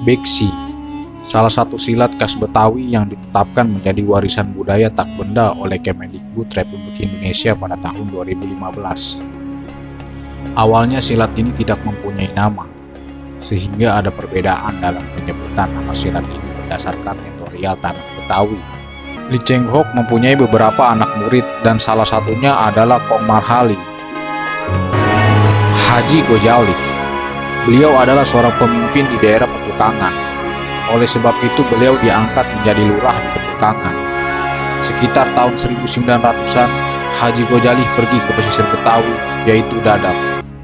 Beksi, salah satu silat khas Betawi yang ditetapkan menjadi warisan budaya tak benda oleh Kemendikbud Republik Indonesia pada tahun 2015. Awalnya silat ini tidak mempunyai nama, sehingga ada perbedaan dalam penyebutan nama silat ini berdasarkan tutorial tanah Betawi. Li Cheng Hock mempunyai beberapa anak murid dan salah satunya adalah Kong Marhali. Haji Gojali, beliau adalah seorang pemimpin di daerah Petukangan. Oleh sebab itu beliau diangkat menjadi lurah di Petukangan. Sekitar tahun 1900-an, Haji Gojali pergi ke pesisir Betawi, yaitu Dadap.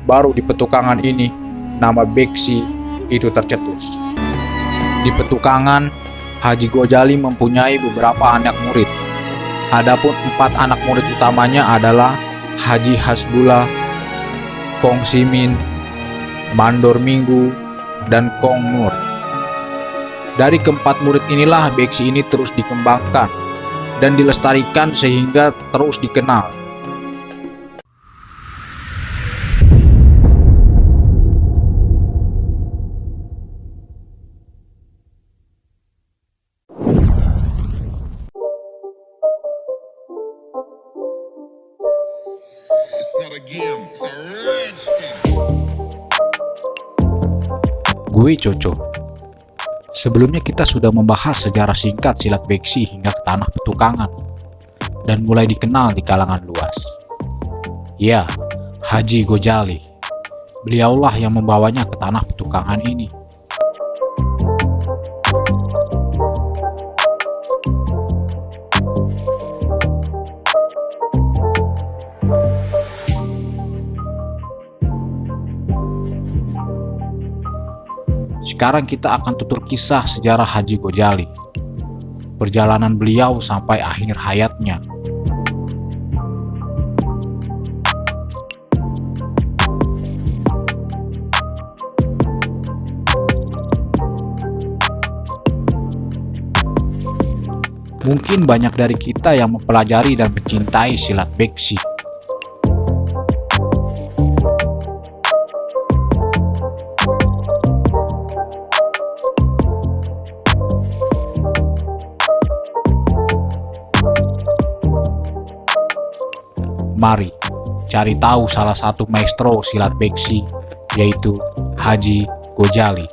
Baru di Petukangan ini, nama Beksi itu tercetus. Di Petukangan, Haji Gojali mempunyai beberapa anak murid. Adapun 4 anak murid utamanya adalah Haji Hasbullah, Kong Simin, Mandor Minggu, dan Kong Nur. Dari keempat murid inilah Beksi ini terus dikembangkan dan dilestarikan sehingga terus dikenal. It's not a game, it's a rich thing. Gue Coco. Sebelumnya kita sudah membahas sejarah singkat silat Beksi hingga ke tanah Petukangan dan mulai dikenal di kalangan luas. Ya, Haji Gojali. Beliaulah yang membawanya ke tanah Petukangan ini. Sekarang kita akan tutur kisah sejarah Haji Gojali, perjalanan beliau sampai akhir hayatnya. Mungkin banyak dari kita yang mempelajari dan mencintai silat Beksi. Mari cari tahu salah satu maestro silat Beksi, yaitu Haji Gojali.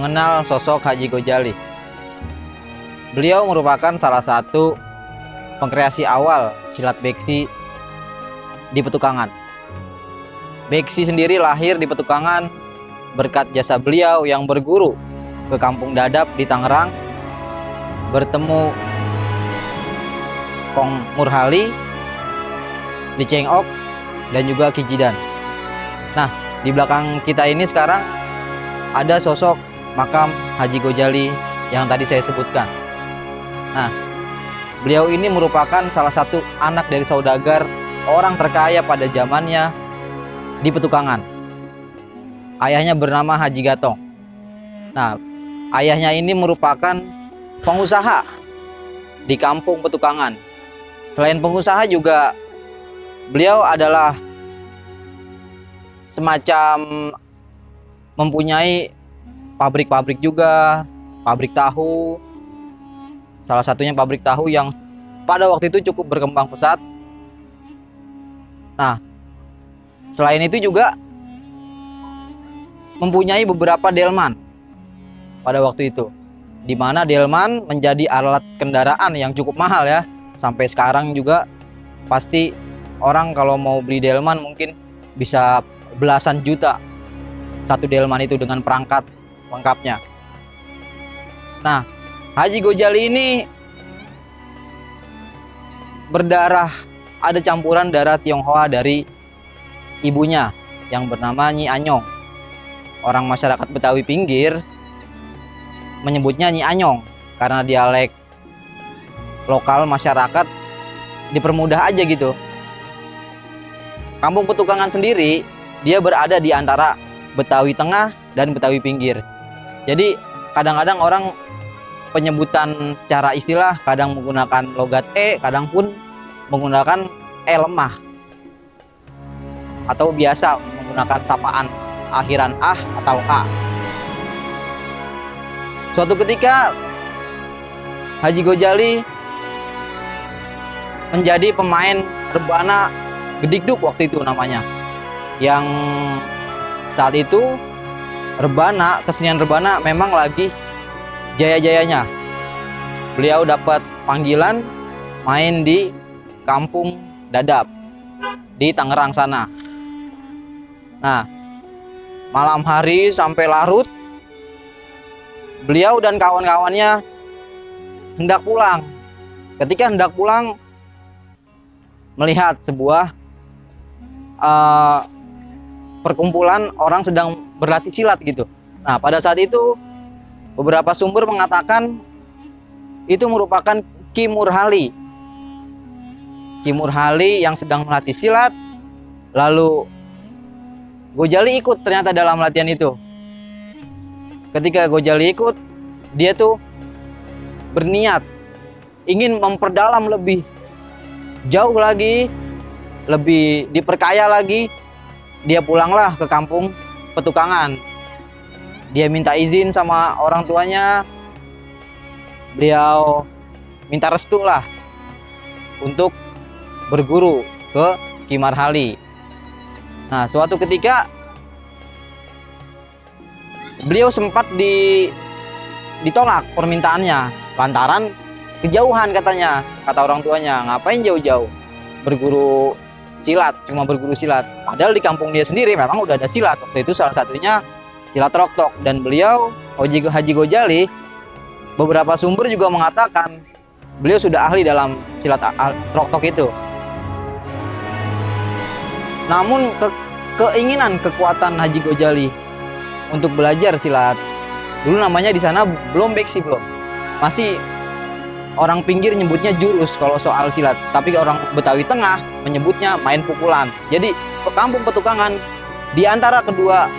mengenal sosok Haji Gojali. Beliau merupakan salah satu pengkreasi awal silat beksi di Petukangan. Beksi sendiri lahir di Petukangan berkat jasa beliau yang berguru ke Kampung Dadap di Tangerang, bertemu Kong Murhali, Li Cheng Ok, dan juga Ki Jidan. Nah, di belakang kita ini sekarang ada sosok makam Haji Gojali yang tadi saya sebutkan. Nah, beliau ini merupakan salah satu anak dari saudagar orang terkaya pada zamannya di Petukangan. Ayahnya bernama Haji Gatong. Nah, ayahnya ini merupakan pengusaha di Kampung Petukangan. Selain pengusaha juga beliau adalah semacam mempunyai pabrik-pabrik juga, pabrik tahu. Salah satunya pabrik tahu yang pada waktu itu cukup berkembang pesat. Nah, selain itu juga mempunyai beberapa delman pada waktu itu, di mana delman menjadi alat kendaraan yang cukup mahal ya. Sampai sekarang juga pasti orang kalau mau beli delman mungkin bisa belasan juta satu delman itu dengan perangkat lengkapnya. Nah, Haji Gojali ini berdarah, ada campuran darah Tionghoa dari ibunya yang bernama Nyi Anyong. Orang masyarakat Betawi pinggir menyebutnya Nyi Anyong karena dialek lokal masyarakat dipermudah aja gitu. Kampung Petukangan sendiri dia berada di antara Betawi Tengah dan Betawi Pinggir. Jadi kadang-kadang orang penyebutan secara istilah kadang menggunakan logat E, kadang pun menggunakan E lemah, atau biasa menggunakan sapaan akhiran ah atau a. Suatu ketika Haji Gojali menjadi pemain rebana Gedikduk waktu itu namanya, yang saat itu rebana, kesenian rebana memang lagi jaya-jayanya. Beliau dapat panggilan main di Kampung Dadap di Tangerang sana. Nah, malam hari sampai larut beliau dan kawan-kawannya hendak pulang. Ketika hendak pulang, melihat sebuah perkumpulan orang sedang berlatih silat gitu. Nah, pada saat itu beberapa sumber mengatakan itu merupakan Ki Murhali. Ki Murhali yang sedang melatih silat. Lalu Gojali ikut ternyata dalam latihan itu. Ketika Gojali ikut, dia tuh berniat ingin memperdalam lebih jauh lagi, lebih diperkaya lagi. Dia pulanglah ke Kampung Petukangan. Dia minta izin sama orang tuanya. Beliau minta restu lah untuk berguru ke Ki Murhali. Nah, suatu ketika beliau sempat ditolak permintaannya lantaran kejauhan katanya, kata orang tuanya, ngapain jauh-jauh berguru silat, cuma berguru silat. Padahal di kampung dia sendiri memang udah ada silat. Waktu itu salah satunya silat roktok, dan beliau Haji Gojali, beberapa sumber juga mengatakan beliau sudah ahli dalam silat roktok itu. Namun keinginan kekuatan Haji Gojali untuk belajar silat, dulu namanya di sana belum beksi, belum, masih orang pinggir nyebutnya jurus kalau soal silat, tapi orang Betawi Tengah menyebutnya main pukulan. Jadi Kampung Petukangan di antara kedua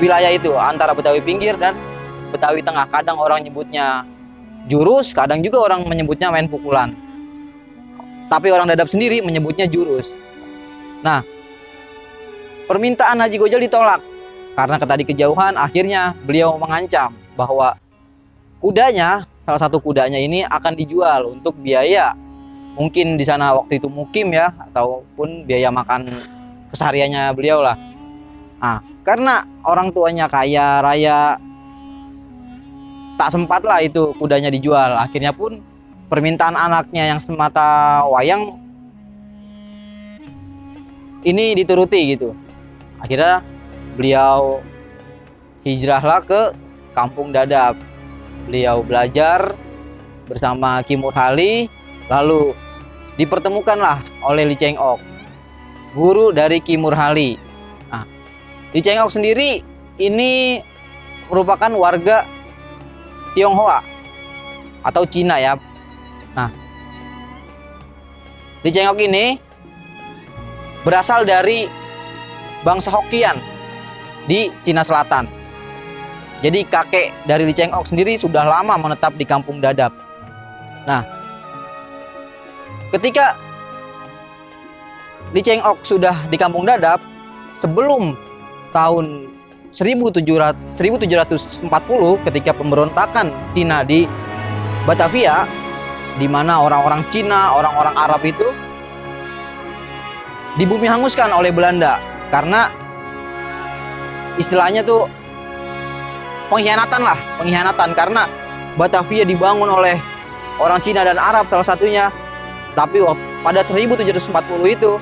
wilayah itu, antara Betawi pinggir dan Betawi Tengah, kadang orang nyebutnya jurus, kadang juga orang menyebutnya main pukulan. Tapi orang Dadap sendiri menyebutnya jurus. Nah, permintaan Haji Gojali ditolak karena tadi kejauhan. Akhirnya beliau mengancam bahwa kudanya, salah satu kudanya ini akan dijual untuk biaya, mungkin di sana waktu itu mukim ya, ataupun biaya makan kesehariannya beliau lah. Nah, karena orang tuanya kaya raya, tak sempat lah itu kudanya dijual. Akhirnya pun permintaan anaknya yang semata wayang ini dituruti gitu. Akhirnya beliau hijrahlah ke Kampung Dadap. Beliau belajar bersama Ki Murhali, lalu dipertemukanlah oleh Li Cheng Ok, guru dari Ki Murhali. Nah, Li Cheng Ok sendiri ini merupakan warga Tionghoa atau Cina ya. Nah, Li Cheng Ok ini berasal dari bangsa Hokkien di Cina Selatan. Jadi kakek dari Li Cheng Ok sendiri sudah lama menetap di Kampung Dadap. Nah, ketika Li Cheng Ok sudah di Kampung Dadap, sebelum tahun 1740 ketika pemberontakan Cina di Batavia, di mana orang-orang Cina, orang-orang Arab itu dibumi hanguskan oleh Belanda karena istilahnya tuh pengkhianatan karena Batavia dibangun oleh orang Cina dan Arab salah satunya, tapi pada 1740 itu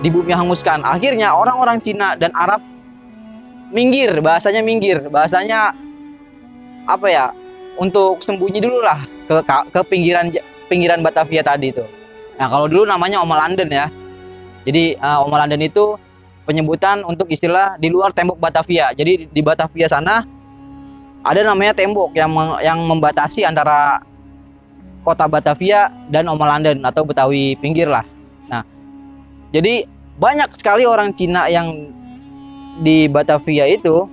dibumi hanguskan. Akhirnya orang-orang Cina dan Arab minggir, bahasanya apa ya, untuk sembunyi dulu lah ke pinggiran Batavia tadi itu. Nah, kalau dulu namanya Oma Landen ya. Jadi Oma Landen itu penyebutan untuk istilah di luar tembok Batavia. Jadi di Batavia sana ada namanya tembok yang membatasi antara kota Batavia dan Oma Landen atau Betawi pinggir lah. Nah, jadi banyak sekali orang Cina yang di Batavia itu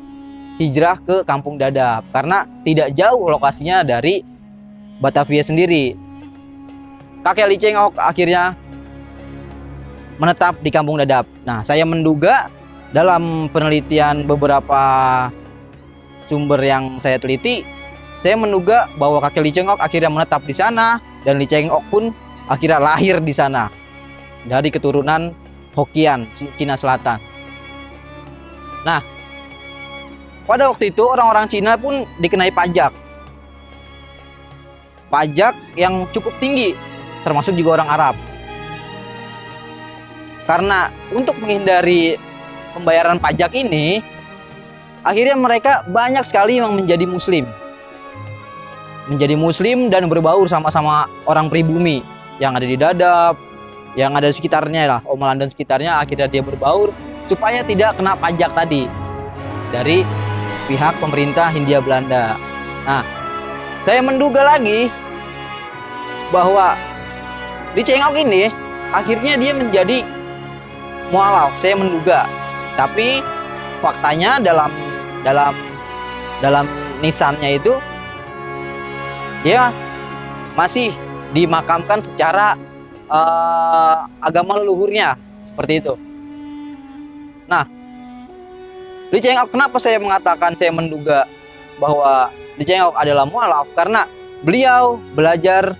hijrah ke Kampung Dadap karena tidak jauh lokasinya dari Batavia sendiri. Kakek Li Cheng Ok akhirnya menetap di Kampung Dadap. Nah, saya menduga dalam penelitian beberapa sumber yang saya teliti, saya menduga bahwa kakek Li Cheng Ok akhirnya menetap di sana dan Li Cheng Ok pun akhirnya lahir di sana dari keturunan Hokkien, Cina Selatan. Nah, pada waktu itu orang-orang Cina pun dikenai pajak yang cukup tinggi, termasuk juga orang Arab. Karena untuk menghindari pembayaran pajak ini, akhirnya mereka banyak sekali yang menjadi muslim dan berbaur sama-sama orang pribumi yang ada di Dadap, yang ada di sekitarnya lah, Oma Landen sekitarnya. Akhirnya dia berbaur supaya tidak kena pajak tadi dari pihak pemerintah Hindia Belanda. Nah, saya menduga lagi bahwa Li Cheng Ok ini akhirnya dia menjadi mualaf, saya menduga. Tapi faktanya dalam nisannya itu dia masih dimakamkan secara agama leluhurnya seperti itu. Nah, Li Cheng Ok, kenapa saya mengatakan saya menduga bahwa Li Cheng Ok adalah mualaf? Karena beliau belajar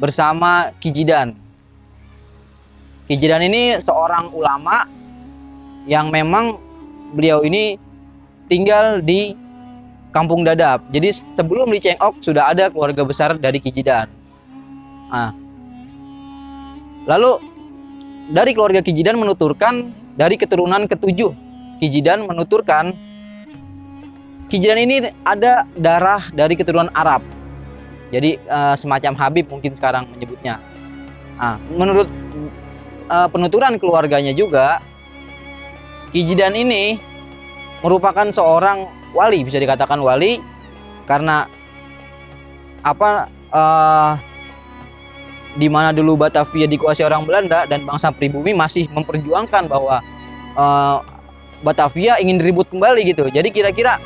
bersama Ki Jidan. Ki Jidan ini seorang ulama yang memang beliau ini tinggal di Kampung Dadap. Jadi sebelum Li Cheng Ok sudah ada keluarga besar dari Ki Jidan. Nah, lalu dari keluarga Ki Jidan menuturkan, dari keturunan ketujuh Ki Jidan menuturkan, Ki Jidan ini ada darah dari keturunan Arab. Jadi semacam Habib mungkin sekarang menyebutnya. Nah, menurut penuturan keluarganya juga, Ki Jidan ini merupakan seorang wali, bisa dikatakan wali, karena apa, di mana dulu Batavia dikuasai orang Belanda dan bangsa pribumi masih memperjuangkan bahwa Batavia ingin diribut kembali gitu. Jadi kira-kira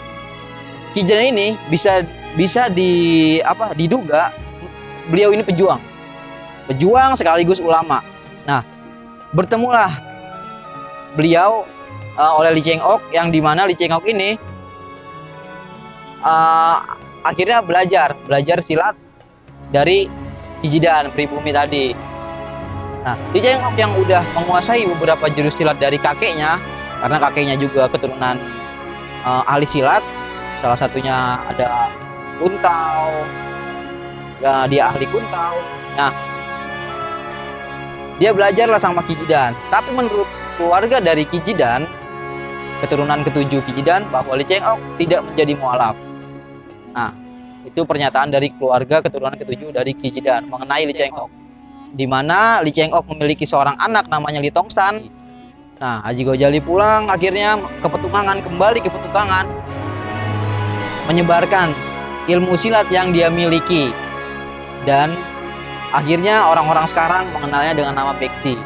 Ki Jidan ini bisa diduga beliau ini pejuang sekaligus ulama. Nah, bertemulah beliau oleh Li Cheng Ok, yang dimana Li Cheng Ok ini akhirnya belajar silat dari Ki Jidan pribumi tadi. Nah, Li Cheng Ok yang udah menguasai beberapa jurus silat dari kakeknya, karena kakeknya juga keturunan ahli silat, salah satunya ada kuntau. Ya, dia ahli kuntau. Nah, dia belajarlah sama Ki Jidan. Tapi menurut keluarga dari Ki Jidan, keturunan ketujuh Ki Jidan, bahwa Li Cheng Ok tidak menjadi mualaf. Nah, itu pernyataan dari keluarga keturunan ketujuh dari Ki Jidan mengenai Li Cheng Ok. Di mana Li Cheng Ok memiliki seorang anak namanya Li Tongsan. Nah, Haji Gojali pulang akhirnya ke Petukangan, kembali ke Petukangan, menyebarkan ilmu silat yang dia miliki. Dan akhirnya orang-orang sekarang mengenalnya dengan nama Beksi.